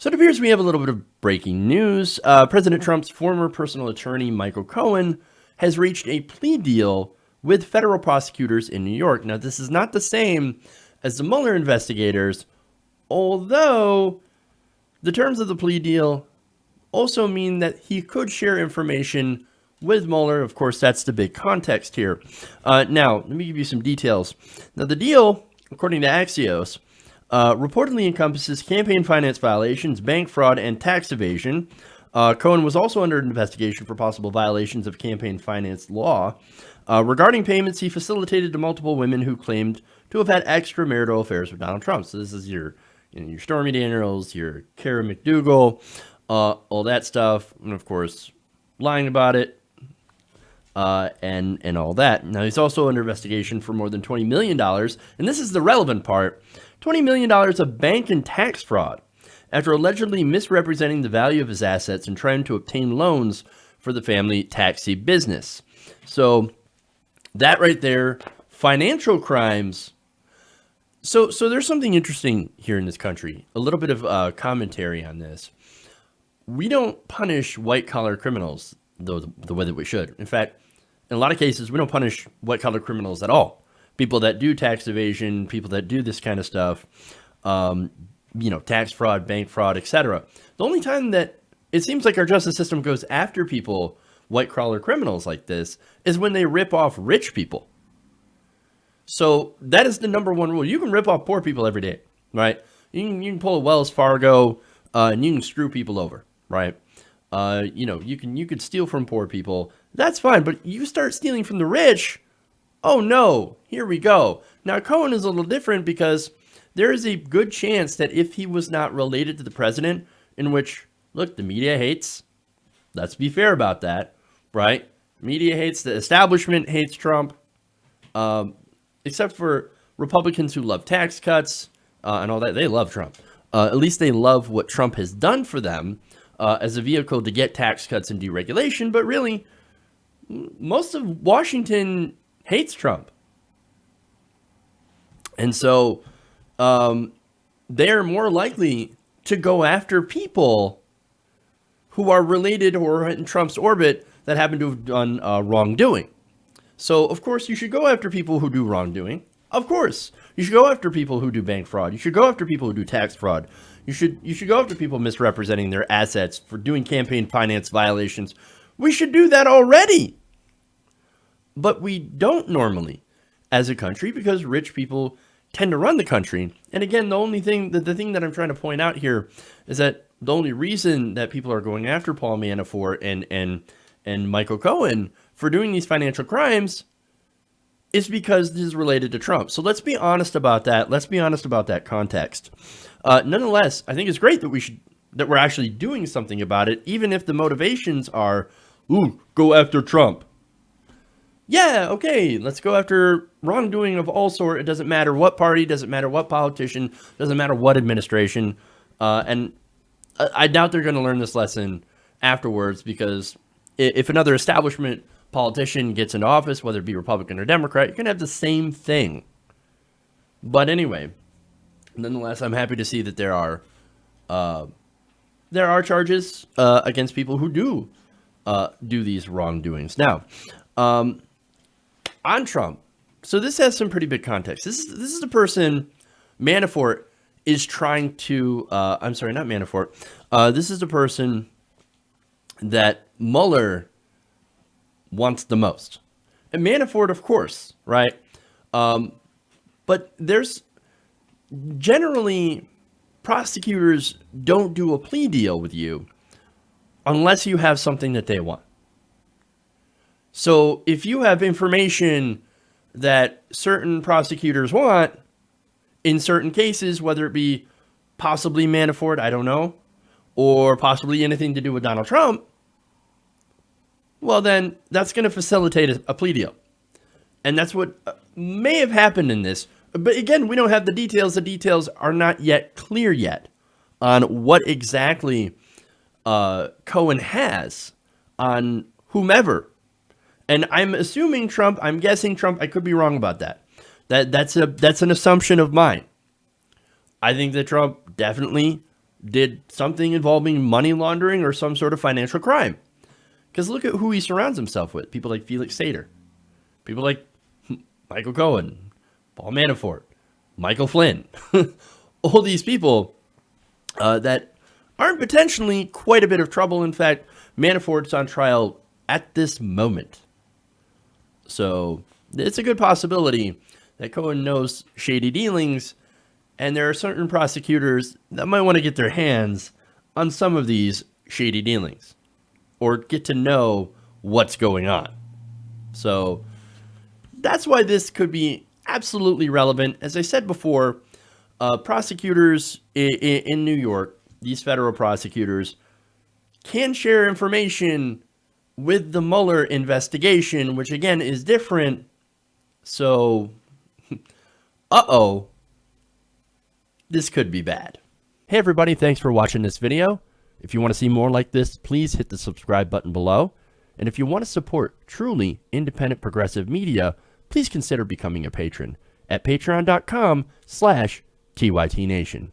So it appears we have a little bit of breaking news. President Trump's former personal attorney, Michael Cohen, has reached a plea deal with federal prosecutors in New York. Now, this is not the same as the Mueller investigators, although the terms of the plea deal also mean that he could share information with Mueller. Of course, that's the big context here. Now, let me give you some details. Now, the deal, according to Axios, reportedly encompasses campaign finance violations, bank fraud, and tax evasion. Cohen was also under investigation for possible violations of campaign finance law. Regarding payments, he facilitated to multiple women who claimed to have had extramarital affairs with Donald Trump. So this is your Stormy Daniels, your Kara McDougal, all that stuff, and of course, lying about it, and all that. Now, he's also under investigation for more than $20 million, and this is the relevant part, $20 million of bank and tax fraud after allegedly misrepresenting the value of his assets and trying to obtain loans for the family taxi business. So that right there, financial crimes. So there's something interesting here in this country, a little bit of commentary on this. We don't punish white-collar criminals the way that we should. In fact, in a lot of cases, we don't punish white-collar criminals at all. People that do tax evasion, people that do this kind of stuff, tax fraud, bank fraud, etc. The only time that it seems like our justice system goes after people, white-collar criminals like this, is when they rip off rich people. So that is the number one rule. You can rip off poor people every day, right? You can pull a Wells Fargo, and you can screw people over, right? You could steal from poor people. That's fine, but you start stealing from the rich. Oh no, here we go. Now, Cohen is a little different because there is a good chance that if he was not related to the president, in which, look, the media hates, let's be fair about that, right? Media hates, the establishment hates Trump, except for Republicans who love tax cuts and all that. They love Trump. At least they love what Trump has done for them as a vehicle to get tax cuts and deregulation, but really, most of Washington hates Trump. And so they're more likely to go after people who are related or in Trump's orbit that happen to have done wrongdoing. So, of course, you should go after people who do wrongdoing. Of course. You should go after people who do bank fraud. You should go after people who do tax fraud. You should go after people misrepresenting their assets for doing campaign finance violations. We should do that already. But we don't normally as a country because rich people tend to run the country. And again, the thing that I'm trying to point out here is that the only reason that people are going after Paul Manafort and Michael Cohen for doing these financial crimes is because this is related to Trump. So let's be honest about that. Let's be honest about that context. Nonetheless, I think it's great that we're actually doing something about it, even if the motivations are, go after Trump. Yeah, okay, let's go after wrongdoing of all sort. It doesn't matter what party, doesn't matter what politician, doesn't matter what administration. And I doubt they're going to learn this lesson afterwards, because if another establishment politician gets into office, whether it be Republican or Democrat, you're going to have the same thing. But anyway, nonetheless, I'm happy to see that there are charges against people who do these wrongdoings. Now, on Trump, so this has some pretty big context. This is the person Manafort is trying to. I'm sorry, not Manafort. This is the person that Mueller wants the most, and Manafort, of course, right? But there's generally prosecutors don't do a plea deal with you unless you have something that they want. So if you have information that certain prosecutors want in certain cases, whether it be possibly Manafort, I don't know, or possibly anything to do with Donald Trump, well, then that's going to facilitate a plea deal. And that's what may have happened in this. But again, we don't have the details. The details are not yet clear yet on what exactly Cohen has on whomever. And I'm assuming Trump, I'm guessing Trump, I could be wrong about that. That's an assumption of mine. I think that Trump definitely did something involving money laundering or some sort of financial crime. Because look at who he surrounds himself with. People like Felix Sater. People like Michael Cohen, Paul Manafort, Michael Flynn. All these people that are in potentially quite a bit of trouble. In fact, Manafort's on trial at this moment. So it's a good possibility that Cohen knows shady dealings, and there are certain prosecutors that might want to get their hands on some of these shady dealings or get to know what's going on. So that's why this could be absolutely relevant. As I said before, prosecutors in New York, these federal prosecutors, can share information with the Mueller investigation, which again is different. So, this could be bad. Hey everybody, thanks for watching this video. If you want to see more like this, please hit the subscribe button below. And if you want to support truly independent progressive media, please consider becoming a patron at patreon.com/TYTNation.